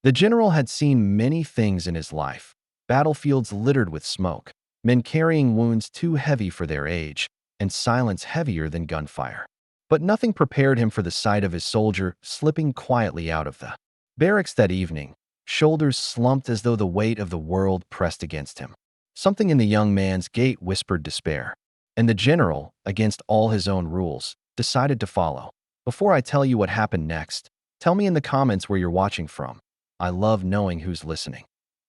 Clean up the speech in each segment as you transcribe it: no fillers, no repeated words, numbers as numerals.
The general had seen many things in his life: battlefields littered with smoke, men carrying wounds too heavy for their age, and silence heavier than gunfire. But nothing prepared him for the sight of his soldier slipping quietly out of the barracks that evening, shoulders slumped as though the weight of the world pressed against him. Something in the young man's gait whispered despair, and the general, against all his own rules, decided to follow. Before I tell you what happened next, tell me in the comments where you're watching from. I love knowing who's listening.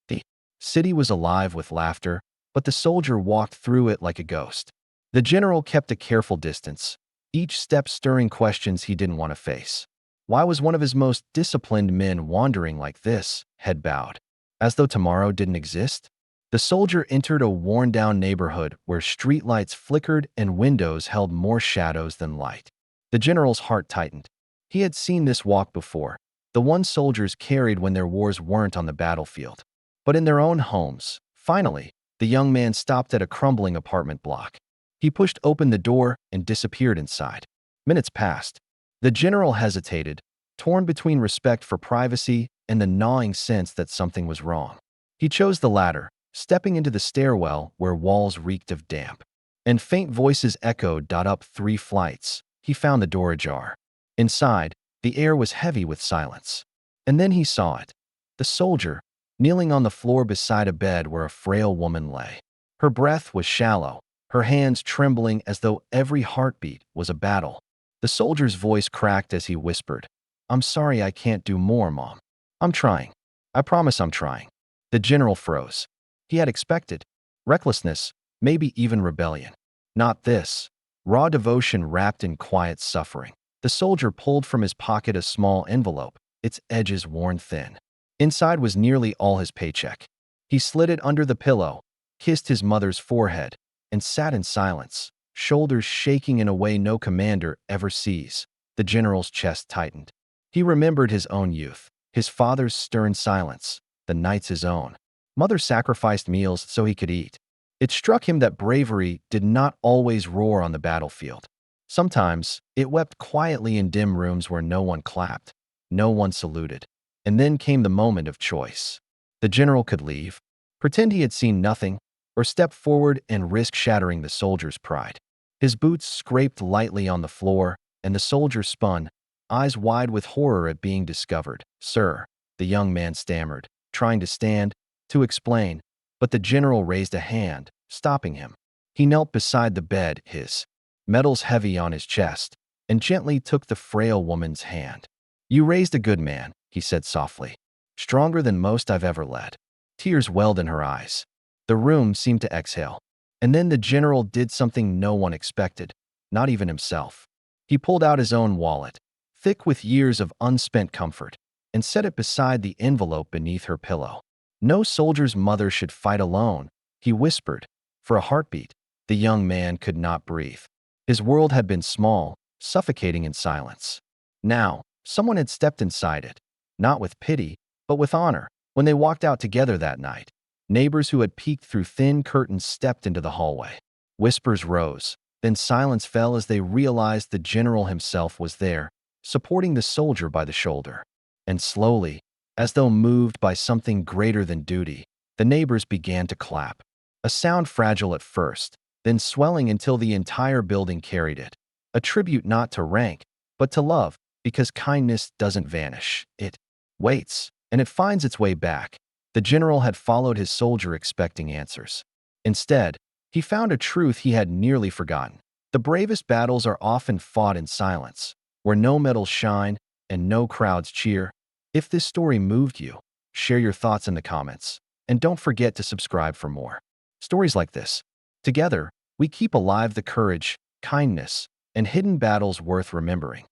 The city was alive with laughter, but the soldier walked through it like a ghost. The general kept a careful distance, each step stirring questions he didn't want to face. Why was one of his most disciplined men wandering like this, head bowed, as though tomorrow didn't exist? The soldier entered a worn-down neighborhood where streetlights flickered and windows held more shadows than light. The general's heart tightened. He had seen this walk before, the one soldiers carried when their wars weren't on the battlefield, but in their own homes. Finally, the young man stopped at a crumbling apartment block. He pushed open the door and disappeared inside. Minutes passed. The general hesitated, torn between respect for privacy and the gnawing sense that something was wrong. He chose the latter, stepping into the stairwell where walls reeked of damp, and faint voices echoed up 3 flights. He found the door ajar. Inside, the air was heavy with silence. And then he saw it. The soldier, kneeling on the floor beside a bed where a frail woman lay. Her breath was shallow, her hands trembling as though every heartbeat was a battle. The soldier's voice cracked as he whispered, "I'm sorry I can't do more, Mom. I'm trying. I promise I'm trying." The general froze. He had expected recklessness, maybe even rebellion. Not this. Raw devotion wrapped in quiet suffering. The soldier pulled from his pocket a small envelope, its edges worn thin. Inside was nearly all his paycheck. He slid it under the pillow, kissed his mother's forehead, and sat in silence, shoulders shaking in a way no commander ever sees. The general's chest tightened. He remembered his own youth, his father's stern silence, the nights his own mother sacrificed meals so he could eat. It struck him that bravery did not always roar on the battlefield. Sometimes, it wept quietly in dim rooms where no one clapped, no one saluted. And then came the moment of choice. The general could leave, pretend he had seen nothing, or step forward and risk shattering the soldier's pride. His boots scraped lightly on the floor, and the soldier spun, eyes wide with horror at being discovered. "Sir," the young man stammered, trying to stand, to explain, but the general raised a hand, stopping him. He knelt beside the bed, his medals heavy on his chest, and gently took the frail woman's hand. "You raised a good man," he said softly, "stronger than most I've ever led." Tears welled in her eyes. The room seemed to exhale. And then the general did something no one expected, not even himself. He pulled out his own wallet, thick with years of unspent comfort, and set it beside the envelope beneath her pillow. No soldier's mother should fight alone, he whispered. For a heartbeat, the young man could not breathe. His world had been small, suffocating in silence. Now, someone had stepped inside it, not with pity, but with honor. When they walked out together that night, neighbors who had peeked through thin curtains stepped into the hallway. Whispers rose, then silence fell as they realized the general himself was there, supporting the soldier by the shoulder. And slowly, as though moved by something greater than duty, the neighbors began to clap. A sound fragile at first, then swelling until the entire building carried it. A tribute not to rank, but to love, because kindness doesn't vanish. It waits, and it finds its way back. The general had followed his soldier expecting answers. Instead, he found a truth he had nearly forgotten. The bravest battles are often fought in silence, where no medals shine and no crowds cheer. If this story moved you, share your thoughts in the comments. And don't forget to subscribe for more stories like this. Together, we keep alive the courage, kindness, and hidden battles worth remembering.